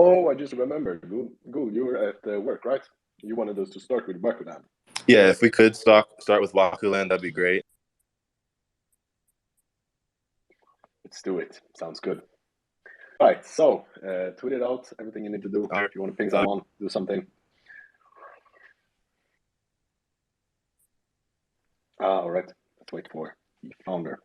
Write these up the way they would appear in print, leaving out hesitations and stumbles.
Oh, I just remembered. Ghoul, you were at work, right? You wanted us to start with Wakuland. Yeah, if we could start with Wakuland, that'd be great. Let's do it. Sounds good. Right, so tweet it out, everything you need to do. If you want to ping someone, do something. All right, let's wait for the founder.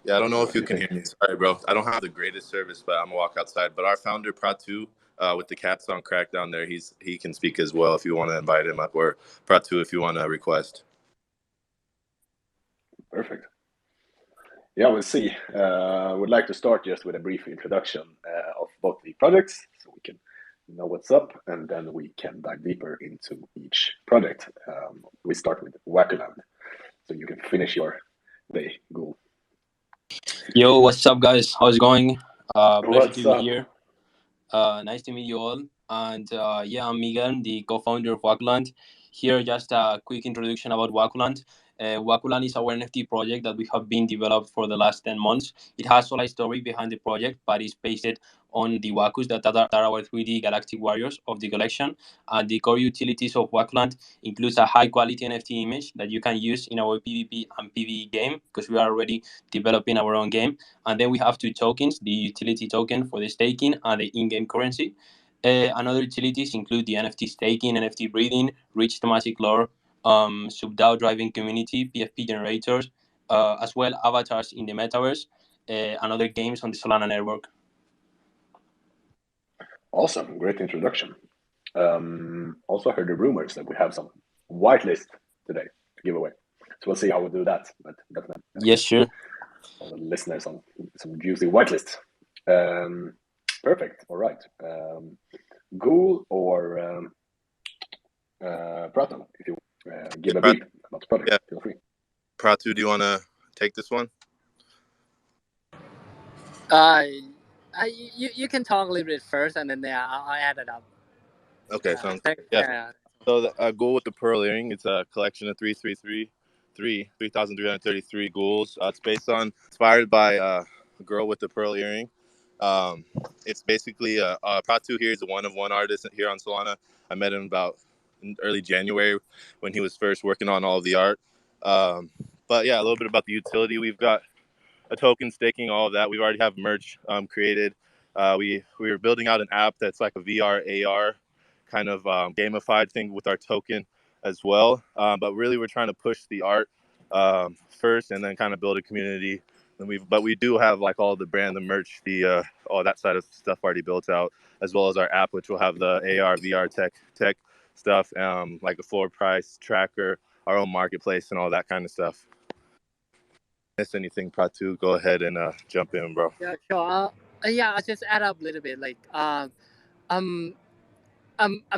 Yeah, I don't know if you can hear me. Sorry, bro. I don't have the greatest service, but I'm gonna walk outside. But our founder, Pratu, with the Cats on Crack down there, he can speak as well if you want to invite him up, or Pratu if you want to request. Perfect. Yeah, we'll see. Would like to start just with a brief introduction of both the projects, so we can know what's up, and then we can dive deeper into each project. We start with Wakuland, so you can finish your day, Ghoul. Yo, what's up, guys? How's it going? Pleasure What's to be up? here. Nice to meet you all. And yeah, I'm Miguel, the co-founder of Wakuland. Here, just a quick introduction about Wakuland. Wakuland is our NFT project that we have been developed for the last 10 months. It has a life story behind the project, but it's based on the Wakus that are our 3D galactic warriors of the collection. And the core utilities of Wakuland includes a high-quality NFT image that you can use in our PvP and PvE game, because we are already developing our own game. And then we have two tokens, the utility token for the staking and the in-game currency. Another utilities include the NFT staking, NFT breeding, rich thematic lore, sub-DAO driving community, PFP generators, as well avatars in the metaverse, and other games on the Solana network. Awesome, great introduction. Also heard the rumors that we have some whitelist today to give away. So we'll see how we do that. But definitely, yes, sure. All the listeners on some juicy whitelists. Perfect. All right. Ghoul or Prato, if you give a brief about the project, feel free. Pratu, do you want to take this one? You can talk a little bit first, and then I'll add it up. Okay, sounds good. Yeah. So the Ghoul with the Pearl Earring, it's a collection of 3,333 ghouls. It's inspired by a girl with the pearl earring. It's basically Pratu here is a one-of-one artist here on Solana. I met him about in early January when he was first working on all of the art. But yeah, a little bit about the utility. We've got a token staking, all of that. We already have merch created. We were building out an app that's like a VR AR kind of gamified thing with our token as well. But really, we're trying to push the art first, and then kind of build a community. And we do have like all the brand, the merch, the all that side of stuff already built out, as well as our app, which will have the AR, VR tech stuff, like a floor price tracker, our own marketplace, and all that kind of stuff. Miss anything, Pratu, go ahead and jump in, bro. Yeah, sure. I'll just add up a little bit. Like, I'm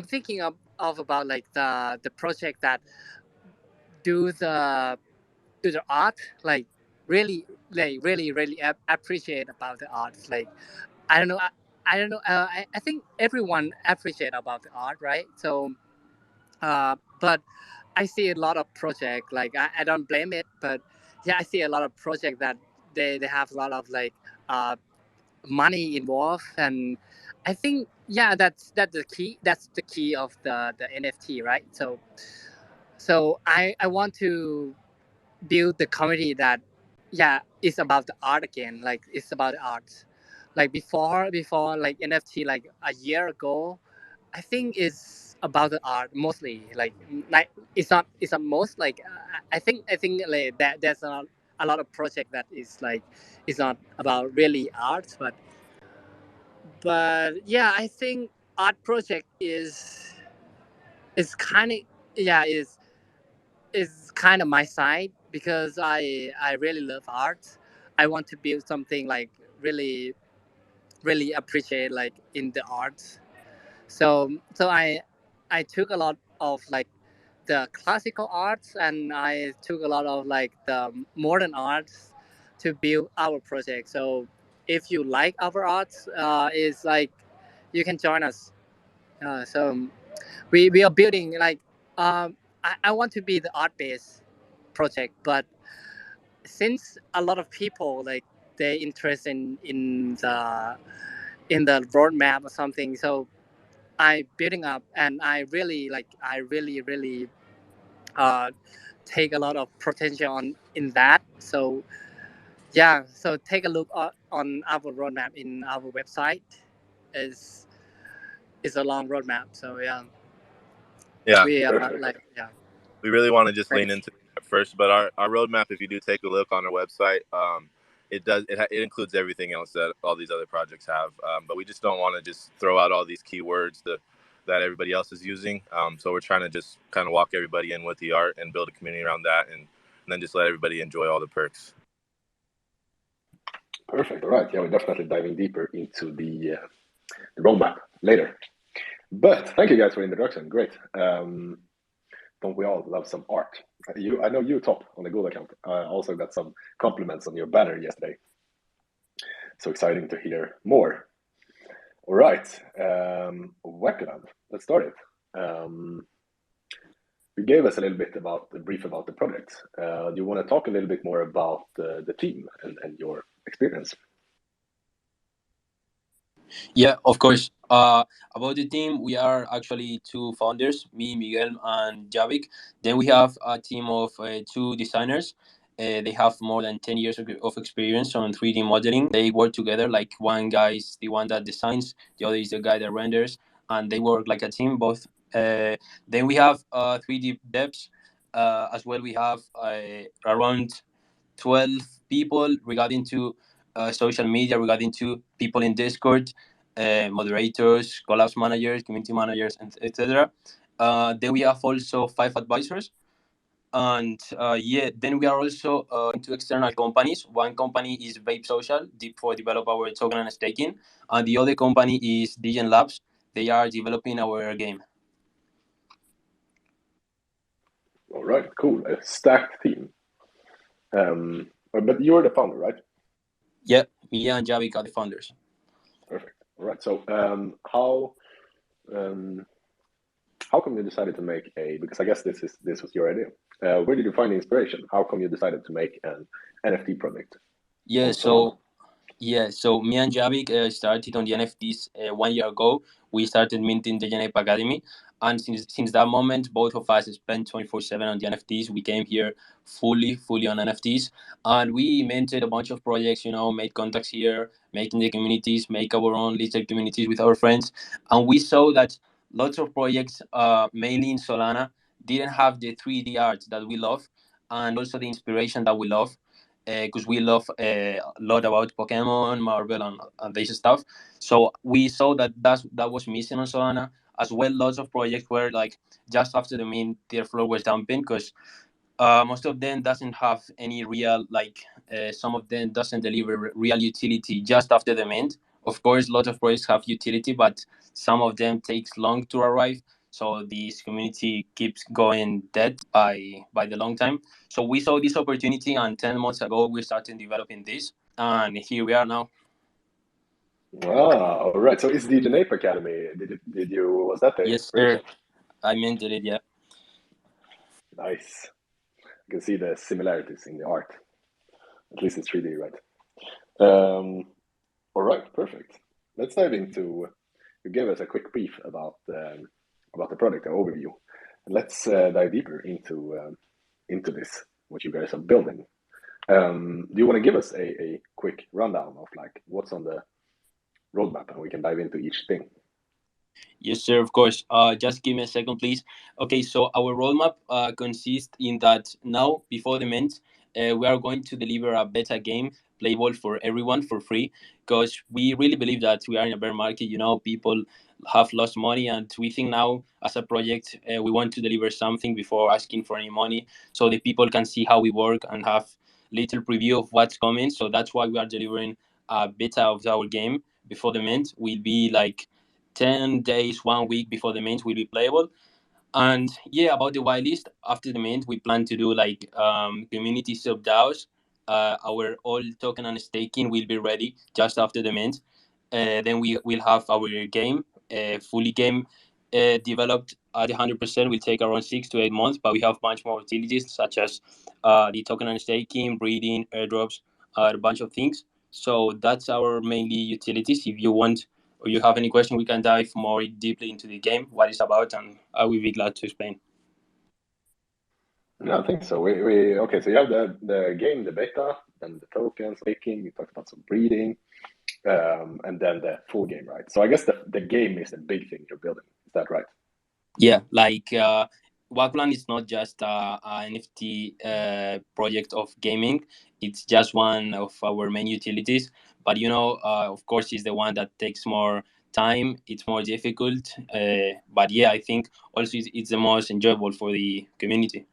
thinking of about like the project that do the art, like really appreciate about the art. Like, I don't know, I don't know. I think everyone appreciate about the art, right? So, but I see a lot of project. Like, I don't blame it, but yeah, I see a lot of project that they have a lot of like money involved, and I think that's the key. That's the key of the NFT, right? So I want to build the community that it's about the art again. Like, it's about art. Like before like NFT, like a year ago, I think it's about the art mostly. Like it's not most like I think like that there's a lot of project that is like it's not about really art, but yeah, I think art project is kind of is kind of my side, because I really love art. I want to build something like really appreciate like in the art. So I took a lot of like the classical arts, and I took a lot of like the modern arts to build our project. So if you like our arts, is like you can join us. So we are building like I want to be the art based project, but since a lot of people like they interest in the roadmap or something. So I building up, and I really uh, take a lot of potential in that. So yeah, so take a look on our roadmap in our website. is is a long roadmap. So yeah, Yeah, we are Perfect. we really want to just great. lean into that first. But our roadmap, if you do take a look on our website, it includes everything else that all these other projects have. But we just don't want to just throw out all these keywords that everybody else is using. So we're trying to just kind of walk everybody in with the art and build a community around that, and then just let everybody enjoy all the perks. Perfect. All right. Yeah, we're definitely diving deeper into the roadmap later. But thank you guys for the introduction. Great. Don't we all love some art? I know you top on the Google account. I also got some compliments on your banner yesterday. So exciting to hear more. All right, Wakuland. Let's start it. You gave us a little bit about the brief about the project. Do you want to talk a little bit more about the team and your experience? Yeah, of course. About the team, we are actually two founders, me, Miguel, and Javik. Then we have a team of two designers. They have more than 10 years of experience on 3D modeling. They work together, like one guy is the one that designs, the other is the guy that renders, and they work like a team both. Then we have 3D devs. As well, we have around 12 people regarding to social media, regarding to people in Discord, moderators, collabs managers, community managers, and etc. Then we have also 5 advisors. And yeah, then we are also into external companies. One company is Vape Social for develop our token and staking, and the other company is Degen Labs. They are developing our game. All right, cool. A stacked team. But you're the founder, right? Yeah, me and Javik are the founders. Perfect. All right. So how come you decided to make because I guess this was your idea. Where did you find the inspiration? How come you decided to make an NFT project Yeah, on Solana? so me and Javik started on the NFTs 1 year ago. We started minting the Genepe Academy, and since that moment, both of us spent 24/7 on the NFTs. We came here fully on NFTs, and we minted a bunch of projects. Made contacts here, making the communities, make our own little communities with our friends, and we saw that lots of projects, mainly in Solana, didn't have the 3D art that we love, and also the inspiration that we love, because we love a lot about Pokemon, Marvel, and this stuff. So we saw that was missing on Solana. As well, lots of projects were like just after the main tier floor was dumping, because most of them doesn't have any real, like, some of them doesn't deliver real utility just after the mint. Of course, lots of projects have utility, but some of them takes long to arrive. So this community keeps going dead by the long time. So we saw this opportunity, and 10 months ago we started developing this, and here we are now. Ah, all right. So it's the Genepe Academy. Was that the Yes, inspiration? sir. I minted it. Yeah. Nice. You can see the similarities in the art. At least it's 3D, right? All right, perfect. Let's dive into. You gave us a quick brief about the product, an overview. Let's dive deeper into this, what you guys are building. Do you want to give us a quick rundown of like what's on the roadmap, and we can dive into each thing? Yes, sir, of course. Just give me a second, please. Okay, so our roadmap consists in that now, before the mint, we are going to deliver a beta game playable for everyone for free, because we really believe that we are in a bear market. People have lost money, and we think now, as a project, we want to deliver something before asking for any money, so the people can see how we work and have little preview of what's coming. So that's why we are delivering a beta of our game before the mint. Will be like 10 days, 1 week before the mint will be playable. And yeah, about the whitelist, after the mint, we plan to do like community sub DAOs. Our all token and staking will be ready just after the mint. Then we will have our game, fully game developed at 100%. Will take around 6 to 8 months, but we have much more utilities such as the token and staking, breeding, airdrops, a bunch of things. So that's our mainly utilities. If you want or you have any question, we can dive more deeply into the game, what it's about, and I will be glad to explain. No, I think so. We okay. So you have the game, the beta, then the tokens making. You talked about some breeding, and then the full game, right? So I guess the game is the big thing you're building. Is that right? Yeah, like Wakuland is not just an NFT project of gaming. It's just one of our main utilities. But of course, it's the one that takes more time. It's more difficult. But yeah, I think also it's the most enjoyable for the community.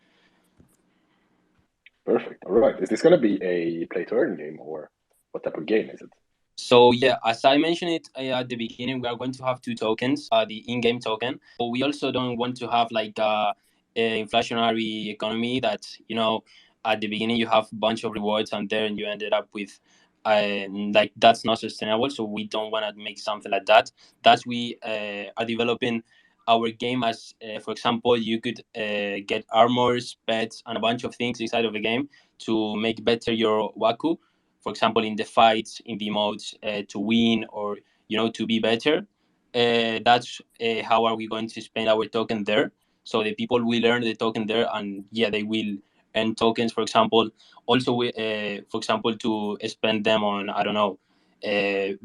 Perfect. All right. Is this going to be a play to earn game, or what type of game is it? So yeah, as I mentioned it at the beginning, we are going to have two tokens. The in-game token. But we also don't want to have like a inflationary economy that at the beginning you have a bunch of rewards and then you ended up with like that's not sustainable. So we don't want to make something like that. That's we are developing our game as, for example, you could get armors, pets, and a bunch of things inside of the game to make better your Waku, for example, in the fights, in the modes, to win or to be better. That's how are we going to spend our token there. So the people will earn the token there, and yeah, they will earn tokens. For example, also for example, to spend them on, I don't know,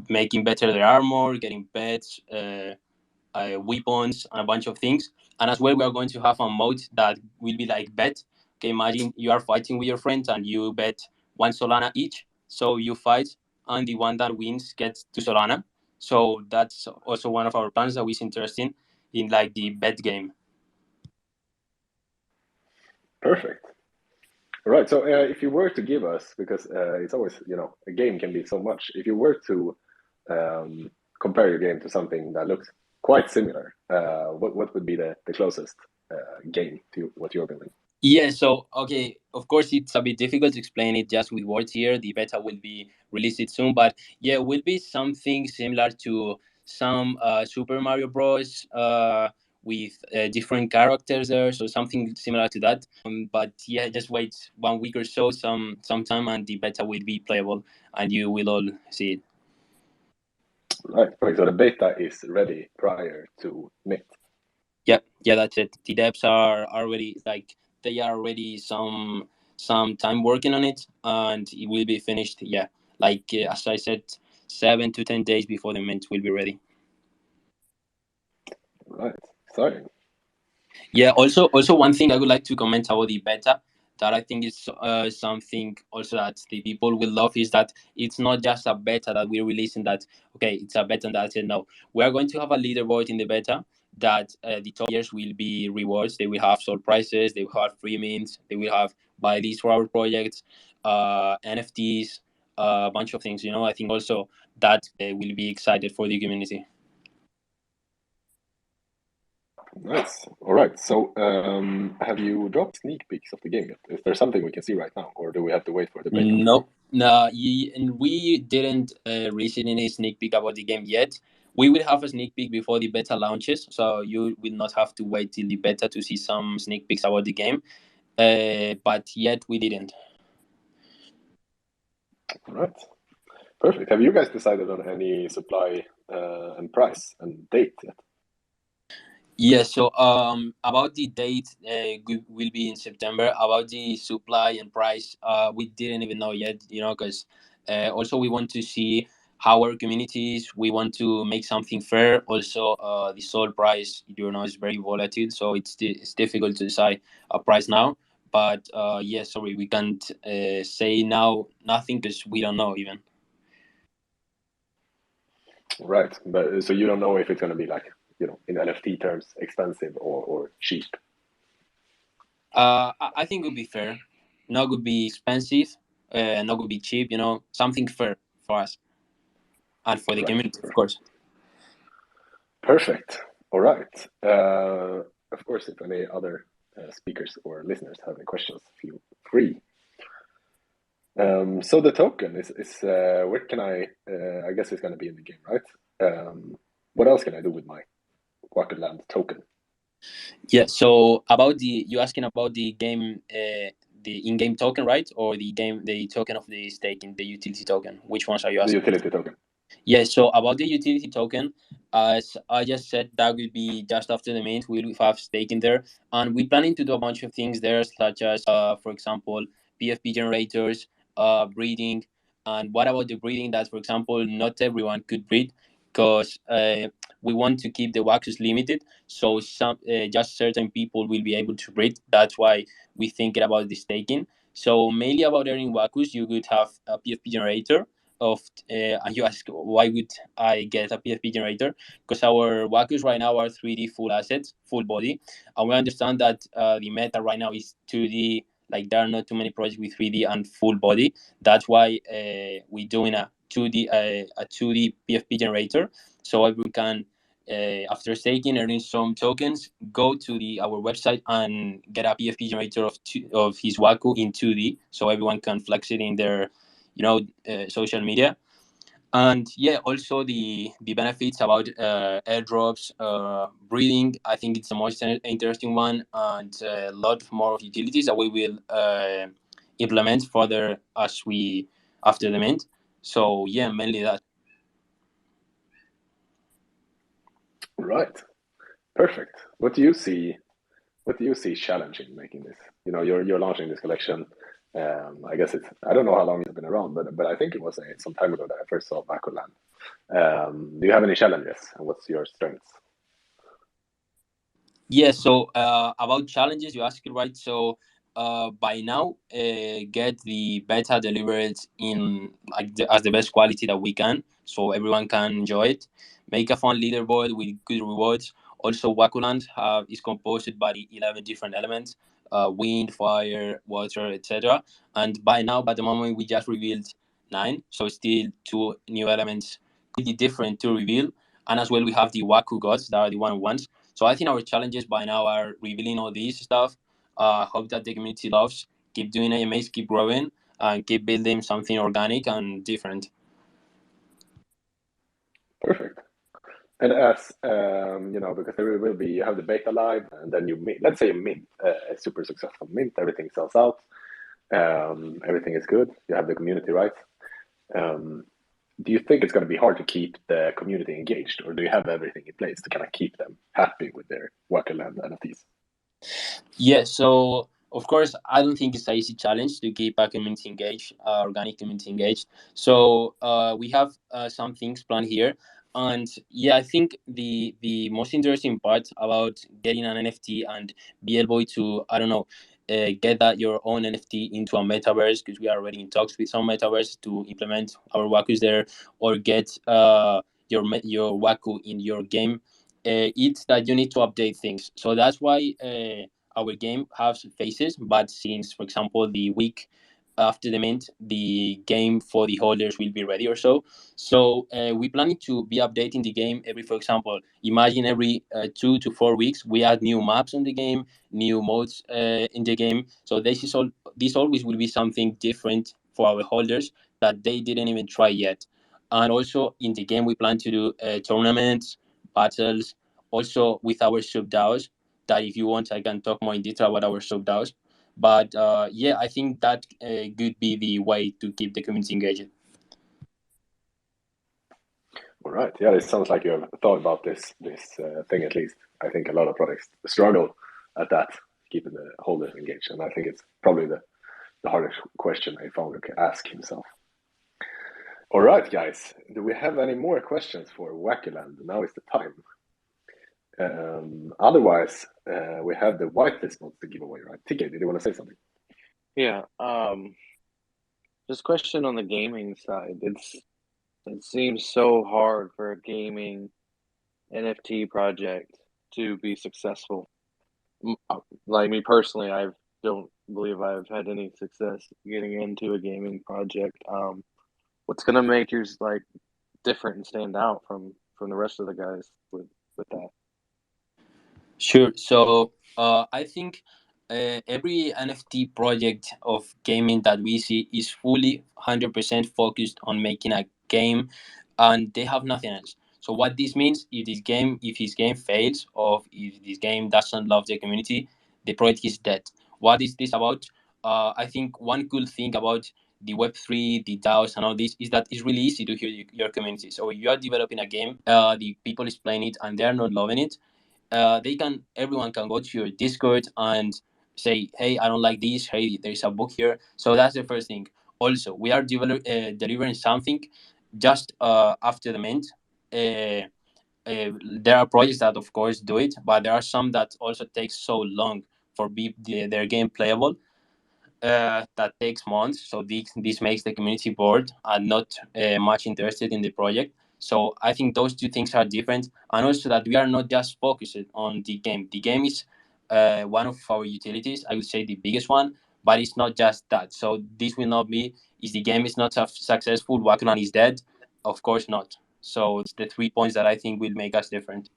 making better their armor, getting pets, weapons, and a bunch of things. And as well, we are going to have a mode that will be like bet. Okay, imagine you are fighting with your friends and you bet 1 Solana each. So you fight, and the one that wins gets 2 Solana. So that's also one of our plans that is interesting in like the bet game. Perfect. All right. So if you were to give us, because it's always a game can be so much. If you were to compare your game to something that looks quite similar, what would be the closest game to what you're building? Yeah, so okay, of course it's a bit difficult to explain it just with words here. The beta will be released soon, but yeah, it will be something similar to some Super Mario Bros. With different characters there, so something similar to that. But yeah, just wait 1 week or so, some time, and the beta will be playable, and you will all see it. Right. Okay, so the beta is ready prior to mint. Yeah, that's it. The devs are already like they are already some time working on it, and it will be finished. Yeah, like as I said, 7 to 10 days before the mint will be ready. Right. Exciting. Yeah. Also one thing I would like to comment about the beta that I think is something also that the people will love is that it's not just a beta that we're releasing. That okay, it's a beta and that's it. No, we are going to have a leaderboard in the beta that the top players will be rewards. They will have sold prices. They will have free mints. They will have buy these for our projects, NFTs, a bunch of things. I think also that will be excited for the community. Nice. All right. So, have you dropped sneak peeks of the game yet? Is there something we can see right now, or do we have to wait for the beta? No, and we didn't release any sneak peek about the game yet. We will have a sneak peek before the beta launches, so you will not have to wait till the beta to see some sneak peeks about the game. But yet we didn't. All right. Perfect. Have you guys decided on any supply and price and date yet? Yeah, so about the date, will be in September. About the supply and price, we didn't even know yet, because also we want to see how our communities, we want to make something fair. Also, the sold price, is very volatile, so it's difficult to decide a price now. But yeah, sorry, we can't say now nothing because we don't know even. Right. But so you don't know if it's going to be like, in NFT terms, expensive or cheap. I think it would be fair. Not would be expensive, not would be cheap. Something fair for us and for the Right. community, of course. Perfect. All right. Of course, if any other speakers or listeners have any questions, feel free. So the token is where can I guess it's going to be in the game, right? What else can I do with my Wakuland token? Yeah. So about you asking about the game, in-game token, right, or the token of the staking, the utility token? Which ones are you The asking? utility token. Yeah, so about the utility token, as I just said, that will be just after the mint. We will have staking there, and we're planning to do a bunch of things there, such as, for example, PFP generators, breeding. And what about the breeding? That, for example, not everyone could breed, because we want to keep the waxes limited, so some just certain people will be able to breed. That's why we thinking about the staking. So mainly about earning wakus, you could have a PFP generator of and you ask why would I get a PFP generator? Because our Wakus right now are 3D full assets, full body, and we understand that the meta right now is 2D. Like there are not too many projects with 3D and full body. That's why we're doing a 2D PFP generator, so everyone can. After staking, earning some tokens, go to our website and get a PFP generator of his Waku in 2D, so everyone can flex it in their social media. And yeah, also the benefits about airdrops, breeding, I think it's the most interesting one, and a lot more of utilities that we will implement further as we after the mint. So yeah, mainly that. Right. Perfect. What do you see? What do you see challenging making this? You're launching this collection. I guess it's, I don't know how long it's been around, but I think it was some time ago that I first saw Wakuland. Do you have any challenges, and what's your strengths? Yeah, so about challenges, you asked it, right? So by now, get the beta delivered in like as the best quality that we can, so everyone can enjoy it. Make a fun leaderboard with good rewards. Also, Wakuland is composed by the 11 different elements: wind, fire, water, etc. And by the moment, we just revealed 9, so still 2 new elements, pretty different to reveal. And as well, we have the Waku gods that are the one ones. So I think our challenges by now are revealing all this stuff. Hope that the community loves. Keep doing AMAs, keep growing, and keep building something organic and different. Perfect. And as because there will be, you have the beta live, and then you mint, let's say you mint a super successful mint, everything sells out, everything is good, you have the community right. Do you think it's going to be hard to keep the community engaged, or do you have everything in place to kind of keep them happy with their Waterland NFTs? Yeah, so of course, I don't think it's an easy challenge to keep a community engaged, organic community engaged. So we have some things planned here, and yeah, I think the most interesting part about getting an NFT and be able to, I don't know, get that your own NFT into a metaverse, because we are already in talks with some metaverse to implement our Wakus there, or get your Waku in your game. It's that you need to update things. So that's why. Our game has phases, but since, for example, the week after the mint, the game for the holders will be ready or so. So we planning to be updating the game every, for example, imagine every 2 to 4 weeks we add new maps on the game, new modes in the game. So this always will be something different for our holders that they didn't even try yet. And also in the game we plan to do tournaments, battles, also with our sub DAOs, that if you want, I can talk more in detail about our sub DAOs. But yeah, I think that could be the way to keep the community engaged. All right. Yeah, it sounds like you have thought about this thing at least. I think a lot of products struggle at that, keeping the holders engaged, and I think it's probably the hardest question a founder can ask himself. All right, guys. Do we have any more questions for Wakuland? Now is the time. Otherwise, we have the whitelist mods to give away, right? TK, did you want to say something? Yeah. Just question on the gaming side. It seems so hard for a gaming NFT project to be successful. Like me personally, I don't believe I've had any success getting into a gaming project. What's gonna make yours like different and stand out from the rest of the guys with that? Sure. So I think every NFT project of gaming that we see is fully 100% focused on making a game, and they have nothing else. So what this means, if his game fails, or if this game doesn't love the community, the project is dead. What is this about? I think one cool thing about the Web3, the DAOs, and all this is that it's really easy to hear your community. So if you are developing a game, the people is playing it and they are not loving it, everyone can go to your Discord and say, hey, I don't like this, hey, there's a bug here. So that's the first thing. Also, we are delivering something just after the mint. There are projects that of course do it, but there are some that also take so long for their game playable, that takes months. So this makes the community bored and not much interested in the project. So I think those two things are different, and also that we are not just focused on the game. The game is one of our utilities. I would say the biggest one, but it's not just that. So this will not be, if the game is not successful, Wakuland is dead. Of course not. So it's the 3 points that I think will make us different.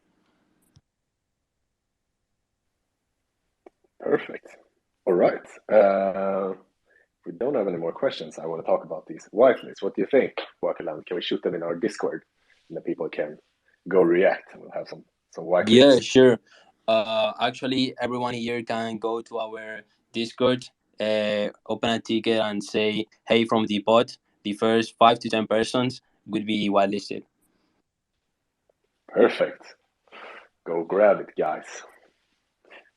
Perfect. All right. If we don't have any more questions, I want to talk about these whitelists. What do you think, Wakuland? Can we shoot them in our Discord, and the people can go react? We'll have some whitelists. Yeah, sure. Actually, everyone here can go to our Discord, open a ticket, and say, "Hey, from the pod." The first 5 to 10 persons will be whitelisted. Perfect. Go grab it, guys.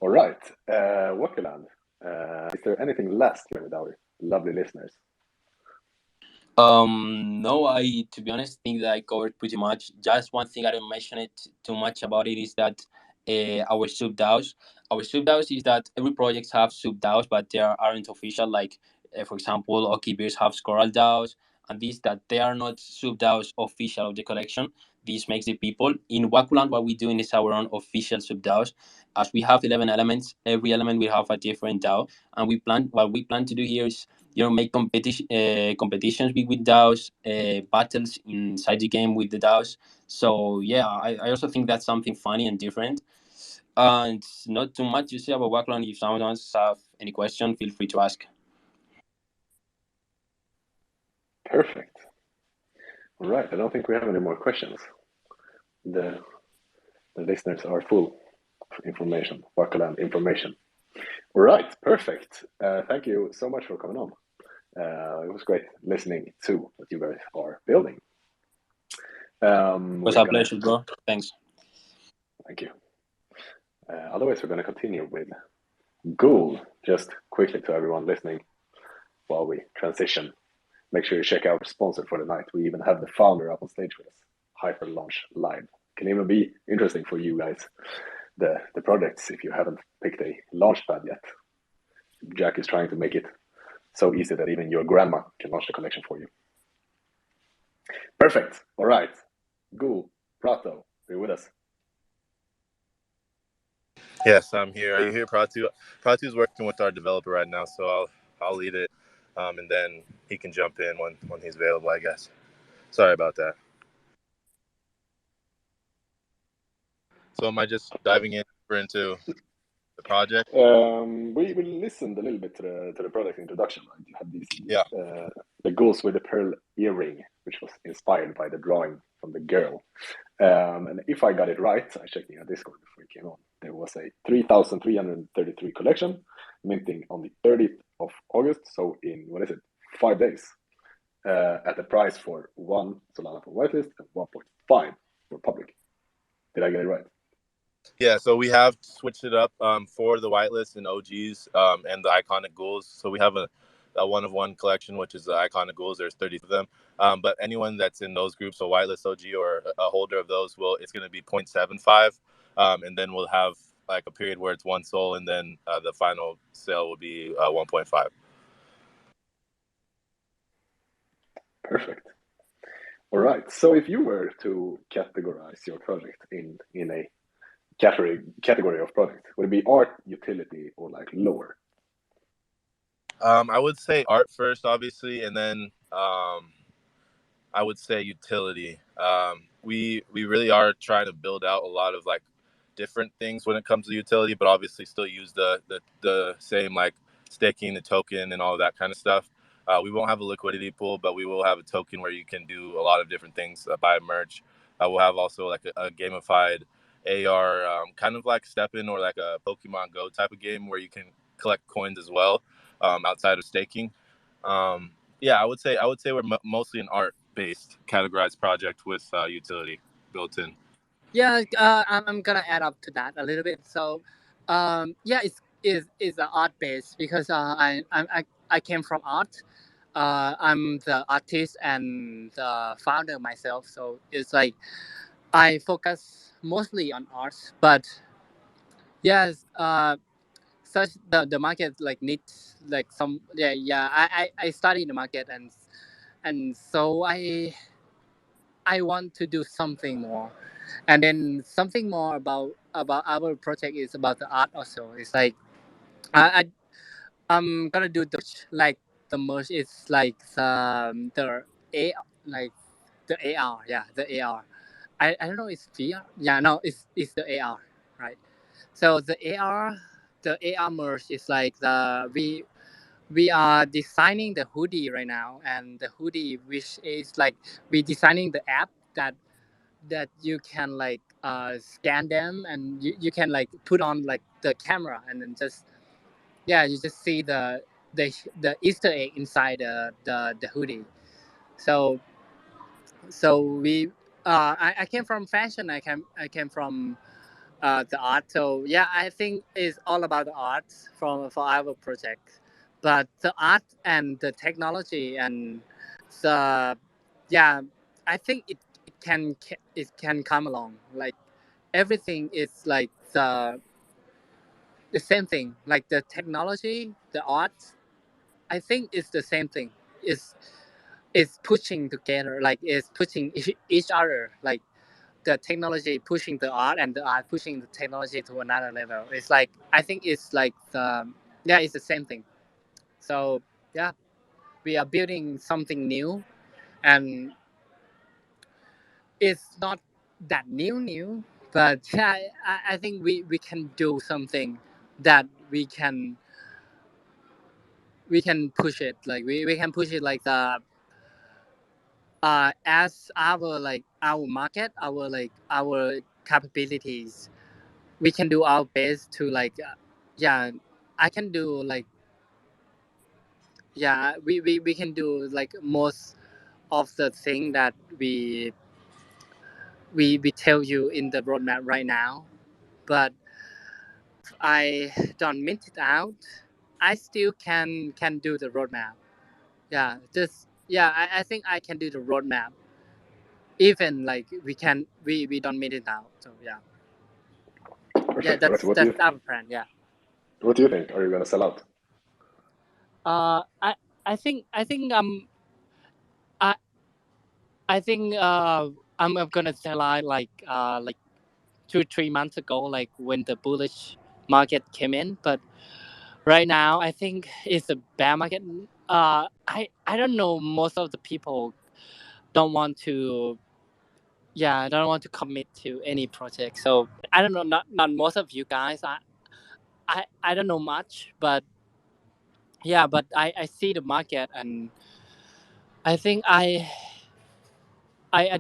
All right. Wakuland, is there anything last with our lovely listeners? No, I, to be honest, think that I covered pretty much. Just one thing I don't mention it too much about it is that our sub DAOs. Our sub DAOs is that every project have sub DAOs, but they aren't official. Like, for example, Oki Beers have Scoral DAOs, and these that they are not sub DAOs official of the collection. This makes the people in Wakuland. What we're doing is our own official sub DAOs. As we have 11 elements, every element will have a different DAO, and what we plan to do here is, make competitions with DAOs, battles inside the game with the DAOs. So yeah, I also think that's something funny and different. And not too much to say about Wackland. If someone wants to have any question, feel free to ask. Perfect. All right. I don't think we have any more questions. The listeners are full of information, Wakuland information. All right. Perfect. Thank you so much for coming on. It was great listening to what you guys are building. It was a pleasure, bro. Thanks. Thank you. Otherwise, we're going to continue with Ghoul. Just quickly to everyone listening while we transition, make sure you check out our sponsor for the night. We even have the founder up on stage with us, Hyper Launch Live. Can even be interesting for you guys, the projects, if you haven't picked a launch pad yet. Jack is trying to make it so easy that even your grandma can launch the collection for you. Perfect. All right. Ghoul, Prato, are you with us? Yes, I'm here. Are you here, Pratu? Pratu's working with our developer right now, so I'll lead it, and then he can jump in when he's available, I guess. Sorry about that. So am I just diving into the project? We listened a little bit to the product introduction. Right? You had these the ghouls with the pearl earring, which was inspired by the drawing from the girl. And if I got it right, I checked in our Discord before it came on. There was a 3,333 collection minting on the 30th of August. So in 5 days, at the price for 1 Solana for whitelist and 1.5 for public. Did I get it right? Yeah, so we have switched it up for the whitelist and OGs and the iconic ghouls. So we have a one-of-one collection, which is the iconic ghouls. There's 30 of them. But anyone that's in those groups, so whitelist, OG, or a holder of those, it's going to be 0.75. And then we'll have like a period where it's 1 sol, and then the final sale will be 1.5. Perfect. All right. So if you were to categorize your project in a category of product, would it be art, utility, or like lore? I would say art first, obviously, and then I would say utility. We really are trying to build out a lot of like different things when it comes to utility, but obviously still use the same like staking the token and all of that kind of stuff. We won't have a liquidity pool, but we will have a token where you can do a lot of different things, buy merch. We'll have also like a gamified AR, kind of like Step In or like a Pokemon Go type of game where you can collect coins as well. outside of staking. Yeah, I would say we're mostly an art based categorized project with utility built in. Yeah, I'm gonna add up to that a little bit. So, yeah, it's an art base because I came from art. I'm the artist and the founder myself. So it's like I focus mostly on art. But yes, such the market like needs like some yeah. I study the market and so I want to do something more, and then something more about our project is about the art also. It's like I I'm gonna do the like the merge is like the A like the AR, yeah, the AR. I don't know, it's VR, yeah, no, it's the AR, right? So the AR merge is like we are designing the hoodie right now, and the hoodie which is like we designing the app that you can like scan them, and you can like put on like the camera, and then just yeah, you just see the Easter egg inside the hoodie. So we I came from fashion. I came from the art. So yeah, I think it's all about the art from for our project, but the art and the technology and the yeah, I think it can come along. Like everything is like the same thing. Like the technology, the art, I think it's the same thing. It's pushing together. Like it's pushing each other. Like the technology pushing the art and the art pushing the technology to another level. It's like I think it's like yeah, it's the same thing. So yeah, we are building something new, and it's not that new, but yeah, I think we can do something that we can push it. Like we can push it like the as our like our market, our like our capabilities, we can do our best to like yeah, I can do like yeah, we can do like most of the thing that we tell you in the roadmap right now, but I don't mint it out. I still can do the roadmap. Yeah, just yeah, I think I can do the roadmap even like we don't mint it out. So yeah, yeah, Perfect. Right. that's our plan. Yeah. What do you think? Are you gonna sell out? Uh, I I think I I think I'm gonna sell out like 2 3 months ago, like when the bullish market came in. But right now, I think it's a bear market. I don't know. Most of the people don't want to. Yeah, don't want to commit to any project. So I don't know. Not most of you guys. I don't know much, but yeah. But I see the market, and I think I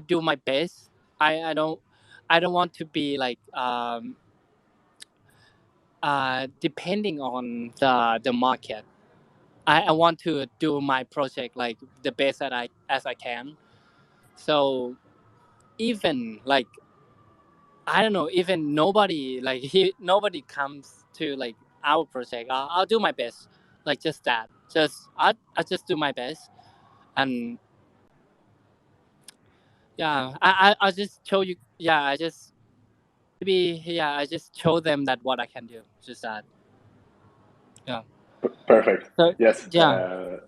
do my best. I don't want to be like depending on the market. I want to do my project like the best that I can. So even like I don't know, even nobody like nobody comes to like our project. I'll do my best, like just that. Just I just do my best, and yeah, I just show you. Yeah, I just maybe yeah, I just show them that what I can do. Just that. Yeah. Perfect. So Yes. yeah,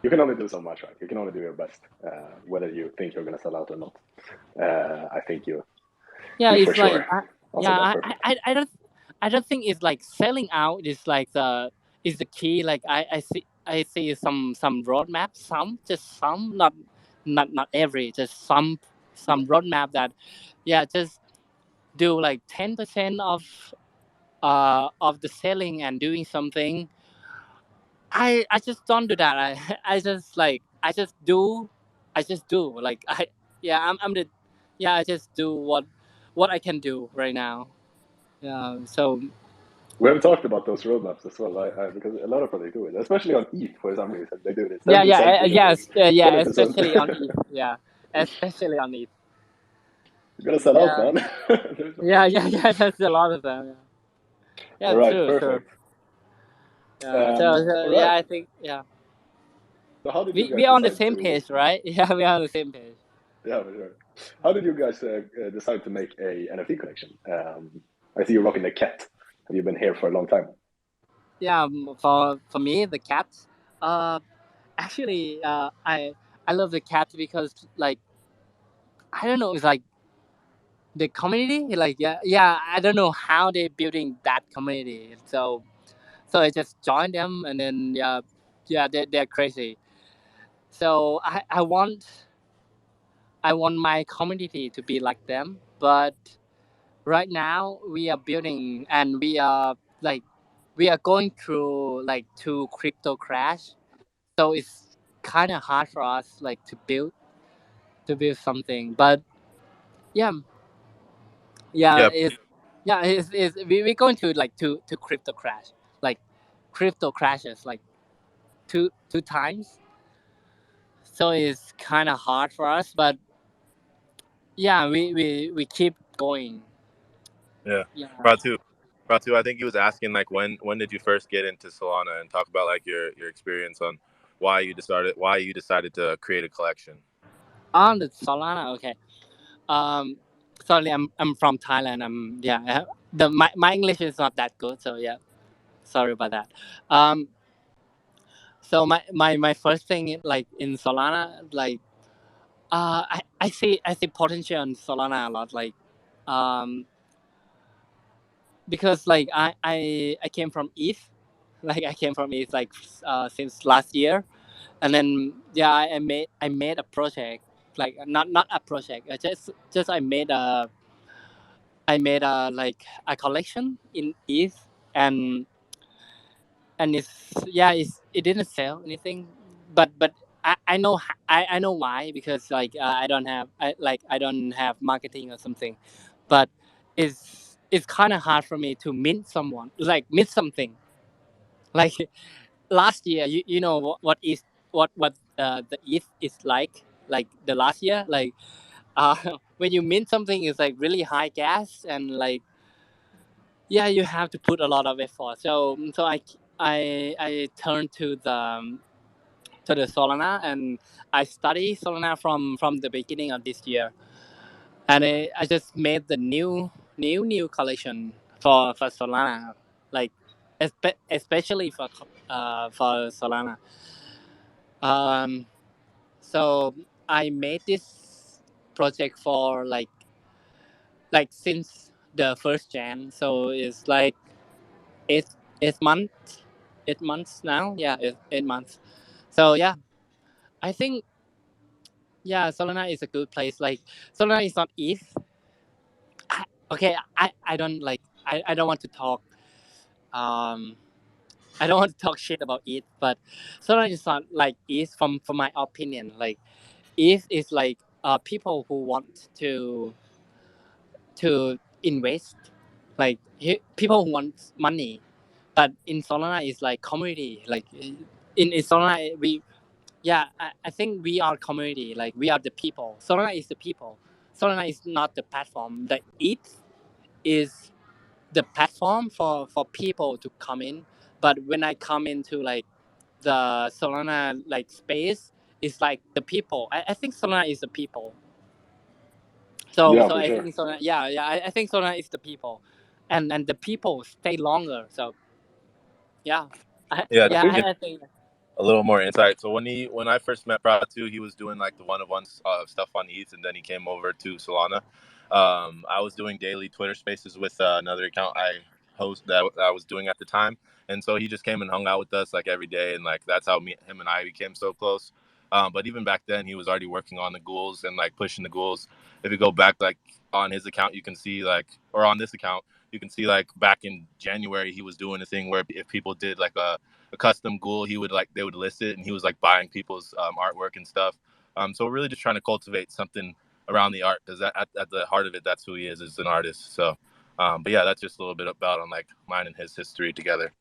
You can only do so much, right? You can only do your best, whether you think you're gonna sell out or not. I think yeah, you for it's like sure answered yeah, that perfect. I don't think it's like selling out is like the key. Like I see some roadmap, just some, not every, just some roadmap that yeah, just do like 10% of the selling and doing something. I just don't do that. I just like I just do like yeah, I'm the yeah, I just do what I can do right now. Yeah, so We haven't talked about those roadmaps as well, because a lot of projects do it, especially on ETH for some reason. They do it. Yeah, 10% initially, yeah, 20%. especially on ETH. Yeah, especially on ETH. You're gonna sell out, Yeah, man. There's no yeah, point. yeah. That's a lot of them. Yeah, All yeah, right, true, true. perfect. Yeah, so All yeah, right. I think yeah, So how did you we guys are on the decide same to? page, right? Yeah, we are on the same page. Yeah, for sure. How did you guys decide to make a NFT collection? I see you're rocking the cat. Have you been here for a long time? Yeah, for me, the cats. Uh, actually, I love the cats because like I don't know, it's like the community. Like yeah, I don't know how they're building that community. So I just joined them, and then yeah, they're crazy. So I want my community to be like them, but right now we are building and like we are going through like two crypto crash, so it's kind of hard for us like to build something. But yeah, Yeah, we're going to like to crypto crash, like crypto crashes like two times, so it's kind of hard for us. But yeah, we keep going. yeah. Yeah. Pratu, Pratu, I think he was asking like when did you first get into Solana and talk about like your experience on why you decided to create a collection. On the Solana, okay. Um, sorry, I'm from Thailand. My English is not that good, so yeah, sorry about that. Um, so my first thing like in Solana, like I see potential in Solana a lot, like um, because like I came from ETH, like I came from ETH like since last year, and then yeah, I made a project, like not a project, just I made a like a collection in ETH, and it didn't sell anything, but I know I know why, because like I don't have marketing or something, but it's kind of hard for me to meet someone, like meet something like last year. You know what the ETH is like the last year, like when you mint something is like really high gas, and like yeah, you have to put a lot of effort. So I turned to the Solana, and I study Solana from the beginning of this year, and I just made the new collection for Solana, like especially for Solana. Um, so I made this project for like since the first Jan, so it's like eight 8 months, 8 months now. Yeah, 8 months. So yeah, I think yeah, Solana is a good place. Like Solana is not ETH. Okay, I don't like I don't want to talk um I don't want to talk shit about ETH, but Solana is not like ETH from my opinion. Like ETH is like people who want to invest, like people who want money. But in Solana is like community. Like in Solana we yeah, I think we are community. Like we are the people. Solana is the people. Solana is not the platform. The ETH is the platform for people to come in. But when I come into like the Solana like space, it's like the people. I think Solana is the people. Yeah, So for I sure. think Solana, I think Solana is the people, and the people stay longer. So yeah, Yeah, I think I think a little more insight. So when I first met Pratu, he was doing like the one-on-one stuff on ETH, and then he came over to Solana. I was doing daily Twitter Spaces with another account I was doing at the time, and so he just came and hung out with us like every day, and like that's how him and I became so close. But even back then, he was already working on the ghouls and like pushing the ghouls. If you go back like on his account, you can see like, or on this account, you can see like back in January, he was doing a thing where if people did like a custom ghoul, he would like they would list it, and he was like buying people's artwork and stuff. So we're really just trying to cultivate something around the art, because at the heart of it, that's who he is an artist. So But yeah, that's just a little bit about on like mine and his history together.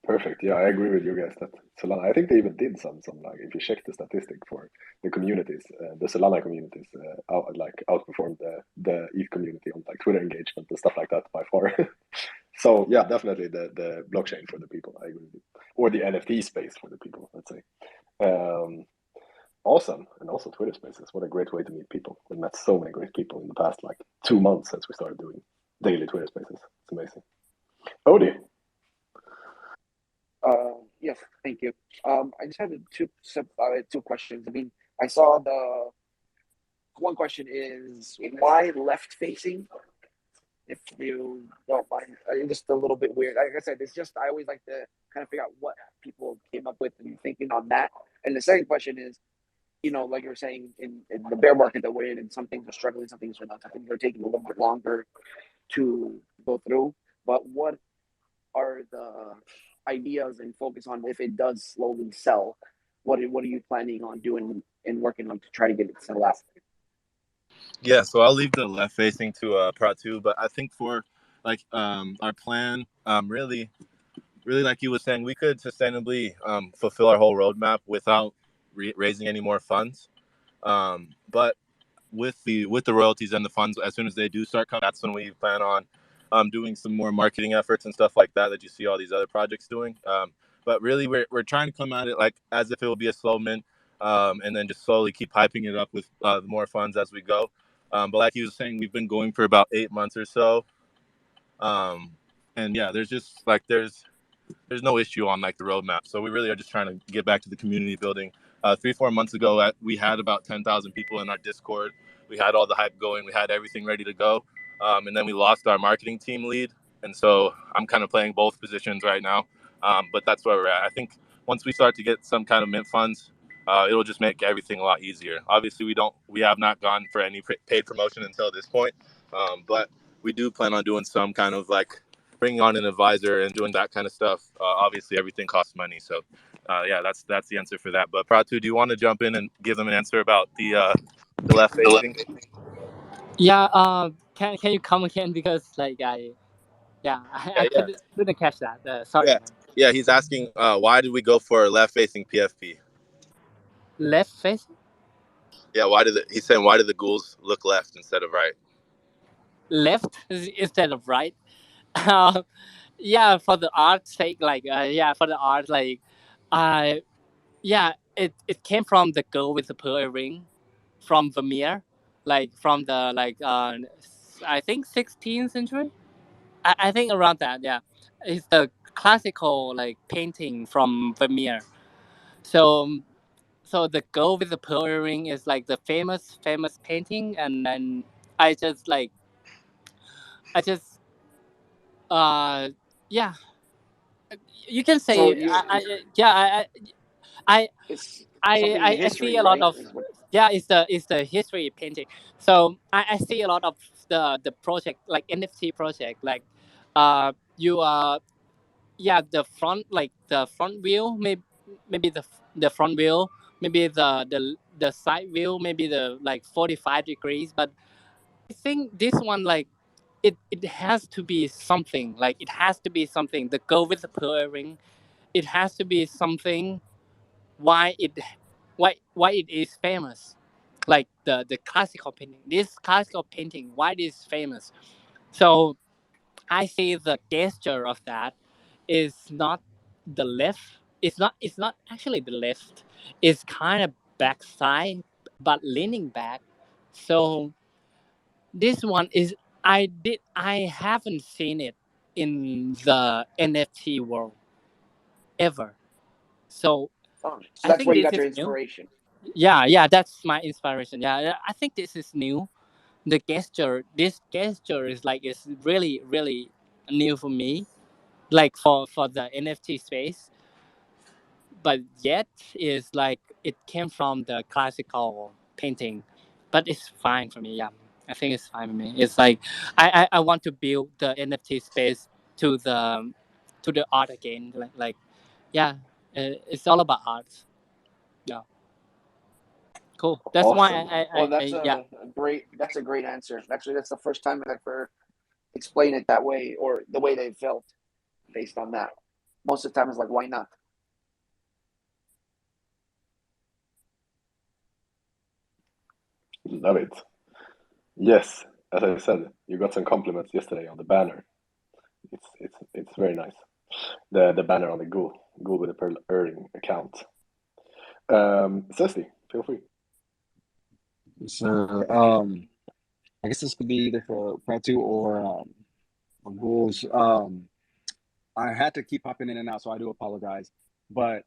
Perfect. Yeah, I agree with you guys that Solana. I think they even did some like if you check the statistic for the communities, the Solana communities outperformed the ETH community on like Twitter engagement and stuff like that by far. So yeah, definitely the blockchain for the people. I agree with you, or the NFT space for the people. Let's say. Awesome, and also Twitter Spaces. What a great way to meet people. We met so many great people in the past like 2 months since we started doing daily Twitter Spaces. It's amazing. Odie. Yes, thank you. I just had two questions. I mean, I saw the one question is why left facing? If you don't mind, just a little bit weird. Like I said, it's just I always like to kind of figure out what people came up with and thinking on that. And the second question is, like you were saying, in the bear market that we're in, and some things are struggling, some things are not. Some things are taking a little bit longer to go through. But what are the ideas and focus on if it does slowly sell? What are you planning on doing and working on to try to get it to sell out? Yeah, so I'll leave the left facing to Pro 2, but I think for like our plan, really like you were saying, we could sustainably fulfill our whole roadmap without raising any more funds. But with the royalties and the funds, as soon as they do start coming, that's when we plan on doing some more marketing efforts and stuff like that you see all these other projects doing. But really, we're trying to come at it like as if it will be a slow mint, and then just slowly keep hyping it up with more funds as we go. But like you were saying, we've been going for about 8 months or so, and yeah, there's no issue on like the roadmap. So we really are just trying to get back to the community building. 3-4 months ago, we had about 10,000 people in our Discord. We had all the hype going. We had everything ready to go, and then we lost our marketing team lead. And so I'm kind of playing both positions right now. But that's where we're at. I think once we start to get some kind of mint funds, it'll just make everything a lot easier. Obviously, we have not gone for any paid promotion until this point, but we do plan on doing some kind of like bringing on an advisor and doing that kind of stuff. Obviously, everything costs money, so yeah, that's the answer for that. But Pratu, do you want to jump in and give them an answer about the left facing? Yeah. Can you come again because like I Yeah, couldn't catch that. Sorry. yeah, yeah. He's asking why did we go for left facing PFP? Left facing. Yeah, he's saying why did the ghouls look left instead of right? Left instead of right. Uh, yeah, for the art's sake, like for the art, like, uh, it came from the girl with the pearl earring, from Vermeer, like from the I think 16th century. I think around that. Yeah, it's the classical like painting from Vermeer. So the girl with the pearl earring is like the famous painting, and then I just like I just uh yeah you can So say I yeah I it's something in I see a history, lot right? of it's the history painting. So I see a lot of the project like NFT project like you the front like the front wheel maybe the front wheel maybe the side wheel maybe the like 45 degrees, but I think this one like it has to be something, like it has to be something, the girl with the pearl earring, it has to be something why it why it is famous, like the classical painting, this classical painting why it is famous. So I see the gesture of that is not the left, it's not actually the left, it's kind of backside but leaning back. So this one is I haven't seen it in the NFT world ever. So so I that's think where you this got is your new. inspiration. Yeah, that's my inspiration. Yeah, I think this is new. The gesture, this gesture is like it's really new for me, like for the NFT space. But yet is like it came from the classical painting, but it's fine for me. Yeah, I think it's fine for me. It's like I want to build the NFT space to the art again. Yeah, it's all about art. Yeah, cool. That's why Awesome. Well, yeah. that's a great answer. Actually, that's the first time I've heard explain it that way or the way they felt based on that. Most of the time, it's like, why not? Love it. Yes, as I said, you got some compliments yesterday on the banner. It's very nice. The banner on the Ghoul with the Pearl Earring account. Ceci, feel free. So, I guess this could be either for Pratu or Ghouls. I had to keep popping in and out, so I do apologize. But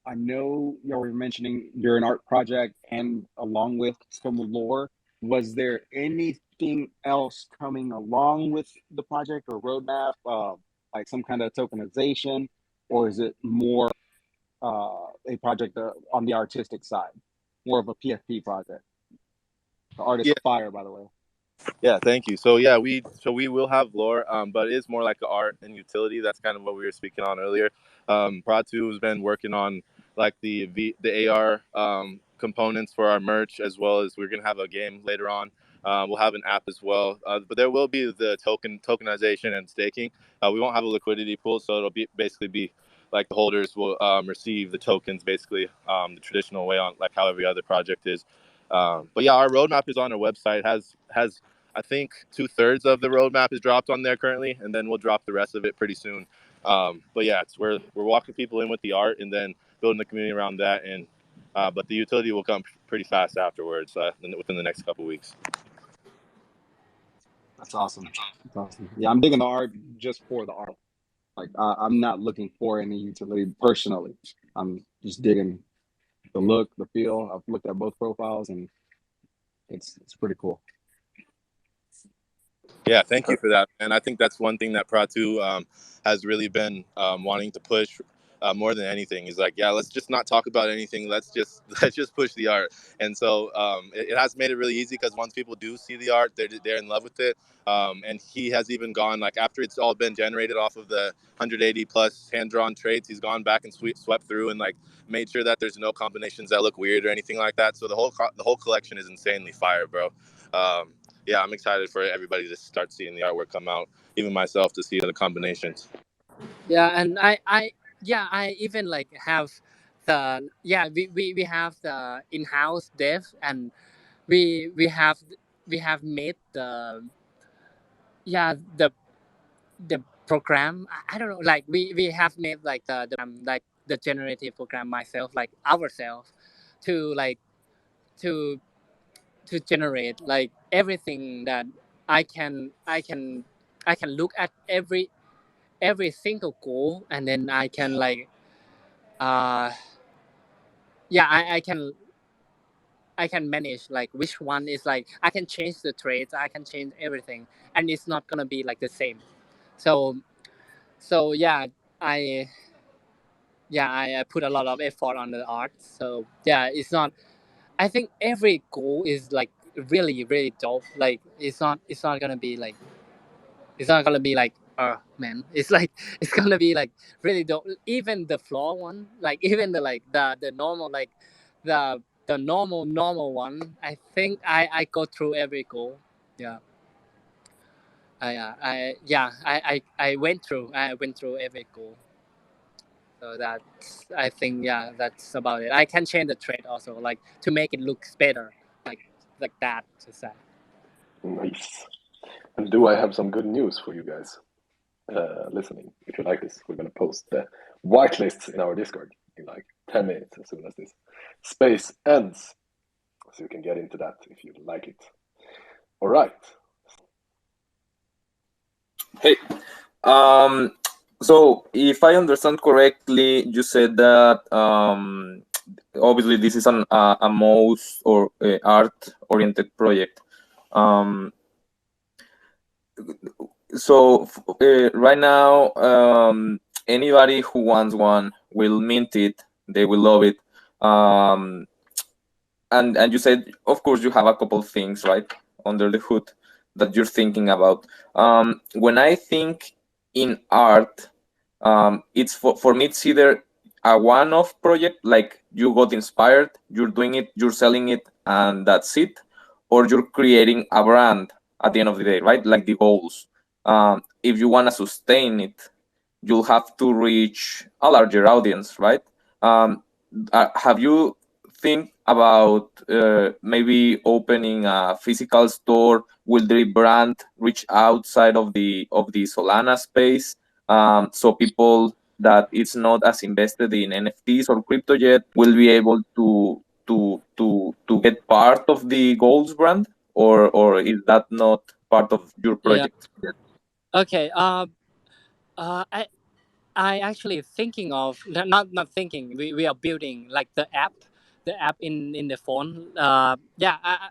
I know you were mentioning you're an art project, and along with some lore, was there anything else coming along with the project or roadmap, like some kind of tokenization, or is it more a project on the artistic side, more of a PFP project? The art is Yeah. fire, by the way. Yeah, thank you. So yeah, we will have lore, but it's more like art and utility. That's kind of what we were speaking on earlier. Pratu has been working on like the AR components for our merch, as well as we're gonna have a game later on. We'll have an app as well, but there will be the tokenization and staking. We won't have a liquidity pool, so it'll basically be like the holders will receive the tokens basically the traditional way, on like how every other project is. But yeah, our roadmap is on our website. Has I think 2/3 of the roadmap is dropped on there currently, and then we'll drop the rest of it pretty soon. But yeah, we're walking people in with the art, and then building the community around that. And but the utility will come pretty fast afterwards, within the next couple weeks. That's awesome. That's awesome. Yeah, I'm digging the art just for the art. Like I'm not looking for any utility personally. I'm just digging the look, the feel. I've looked at both profiles, and it's pretty cool. Yeah, thank you for that. And I think that's one thing that Pratu has really been wanting to push more than anything. He's like, yeah, let's just not talk about anything. Let's just push the art. And so it has made it really easy, because once people do see the art, they're in love with it. And he has even gone, like, after it's all been generated off of the 180 plus hand drawn traits, he's gone back and swept through and like made sure that there's no combinations that look weird or anything like that. So the whole collection is insanely fire, bro. Yeah, I'm excited for everybody to start seeing the artwork come out, even myself to see the combinations. Yeah, and I even like have we have the in-house dev, and we have made yeah the the program. I don't know, like we have made like the program, like the generative program myself, like ourselves, to like to generate like everything that I can I can I can look at every single goal, and then I can like uh yeah I can manage like which one is like, I can change the traits, I can change everything, and it's not gonna be like the same. So yeah, I I put a lot of effort on the art. So yeah, it's not, I think every goal is like really dope. Like it's not gonna be like, it's not gonna be like, oh man, it's like it's gonna be like really dope. Even the flaw one, like even the like the normal, like the normal one. I think I go through every goal. Yeah. I went through every goal. So that's, I think, yeah, that's about it. I can change the trait also, like to make it look better, like that. To say. Nice. And do I have some good news for you guys listening? If you like this, we're going to post the whitelists in our Discord in like 10 minutes as soon as this space ends. So you can get into that if you like it. All right. Hey, so if I understand correctly, you said that obviously this is a mouse or art-oriented project. So right now, anybody who wants one will mint it. They will love it. And you said, of course, you have a couple things right under the hood that you're thinking about. When I think in art, it's for me, it's either a one-off project, like you got inspired, you're doing it, you're selling it, and that's it, or you're creating a brand at the end of the day, right? Like the goals. If you want to sustain it, you'll have to reach a larger audience, right? Have you think about maybe opening a physical store? Will the brand reach outside of the Solana space, so people that it's not as invested in NFTs or crypto yet will be able to get part of the Goals brand, or is that not part of your project yet? Okay. I actually thinking of not thinking. We are building like the app in the phone.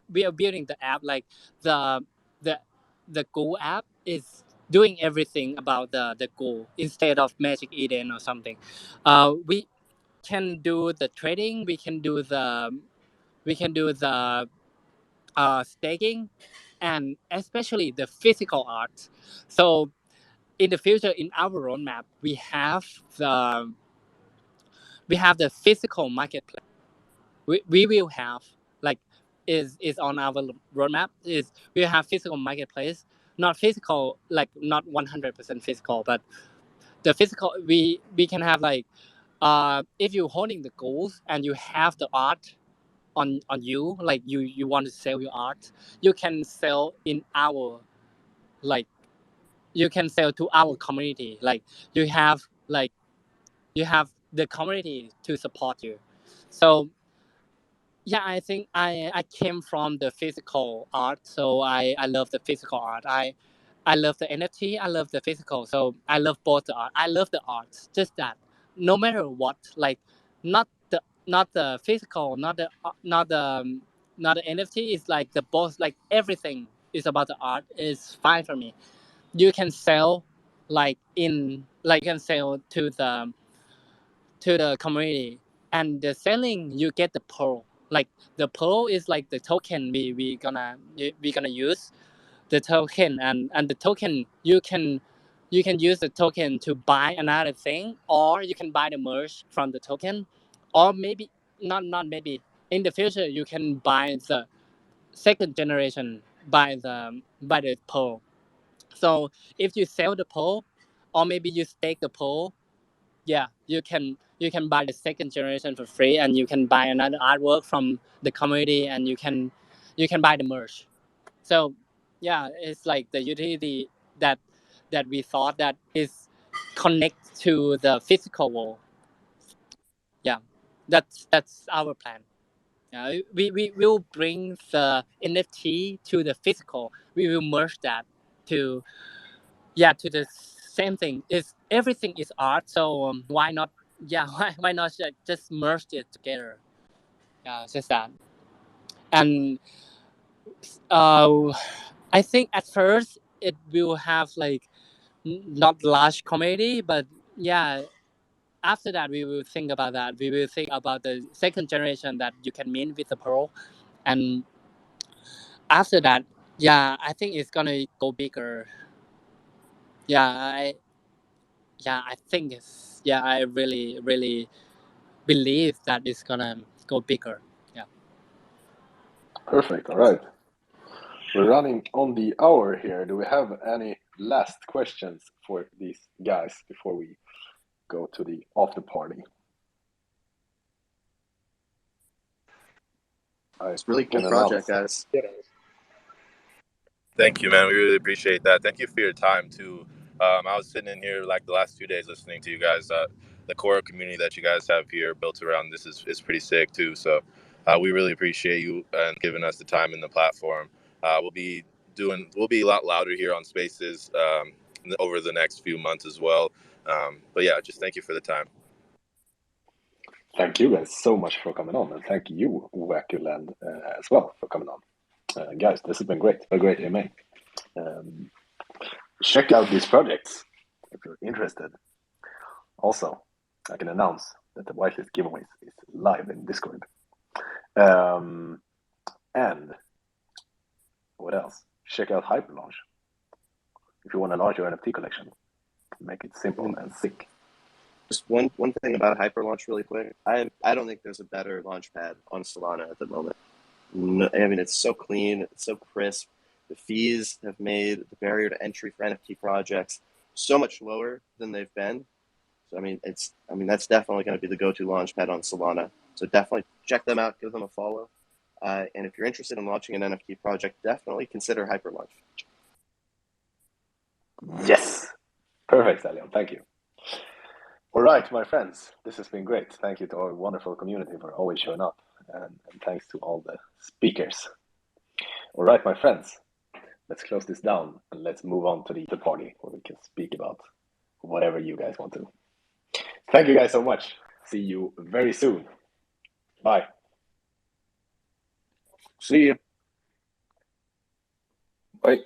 We are building the app like the the the Go app is doing everything about the Go instead of Magic Eden or something. We can do the trading. We can do the staking, and especially the physical art. So in the future, in our roadmap, the we have the physical marketplace. We will have like is on our roadmap is we have physical marketplace, not physical like not 100% physical, but the physical we can have like if you're holding the goals and you have the art on you, like you want to sell your art, you can sell in our like you can sell to our community, like you have like you have the community to support you. So yeah, I think I came from the physical art, so I love the physical art. I love the NFT, I love the physical, so I love both the art. I love the art, just that no matter what, like not the physical, not the NFT is like the both, like everything is about the art is fine for me. You can sell you can sell to the community, and the selling you get the pearl, like the pearl is like the token we gonna use the token, and the token you can use the token to buy another thing, or you can buy the merge from the token, or maybe not maybe in the future you can buy the second generation by the pearl. So if you sell the pearl, or maybe you stake the pearl, yeah, you can buy the second generation for free, and you can buy another artwork from the community, and you can buy the merch. So yeah, it's like the utility that we thought that is connect to the physical world. Yeah, that's our plan. Yeah, we will bring the NFT to the physical. We will merge that to to the same thing. Is everything is art, so why not? Yeah, why not just merge it together? Yeah, just that. And uh, I think at first it will have like not large community, but yeah, after that we will think about that. We will think about the second generation that you can mint with the pearl, and after that, yeah, I think it's gonna go bigger. Yeah, I think I really believe that it's gonna go bigger. Yeah. Perfect. All right. We're running on the hour here. Do we have any last questions for these guys before we go to the after party? It's really cool project, guys. Thank you, man. We really appreciate that. Thank you for your time too. I was sitting in here like the last 2 days listening to you guys. The core community that you guys have here built around this is pretty sick too. So we really appreciate you and giving us the time and the platform. We'll be a lot louder here on Spaces over the next few months as well. But yeah, just thank you for the time. Thank you guys so much for coming on, and thank you, Wakuland, as well for coming on. Guys, this has been great. A great AMA. Check out these projects if you're interested. Also, I can announce that the whitelist giveaway is live in Discord. And what else? Check out Hyperlaunch if you want to launch your NFT collection. Make it simple and sick. Just one thing about Hyperlaunch really quick. I don't think there's a better launch pad on Solana at the moment. No, I mean, it's so clean, it's so crisp. The fees have made the barrier to entry for NFT projects so much lower than they've been. So that's definitely going to be the go-to launchpad on Solana. So definitely check them out, give them a follow. And if you're interested in launching an NFT project, definitely consider Hyperlaunch. Yes, perfect, Elion. Thank you. All right, my friends, this has been great. Thank you to our wonderful community for always showing up, and thanks to all the speakers. All right, my friends, let's close this down and let's move on to the party where we can speak about whatever you guys want to. Thank you guys so much. See you very soon. Bye. See you. Bye.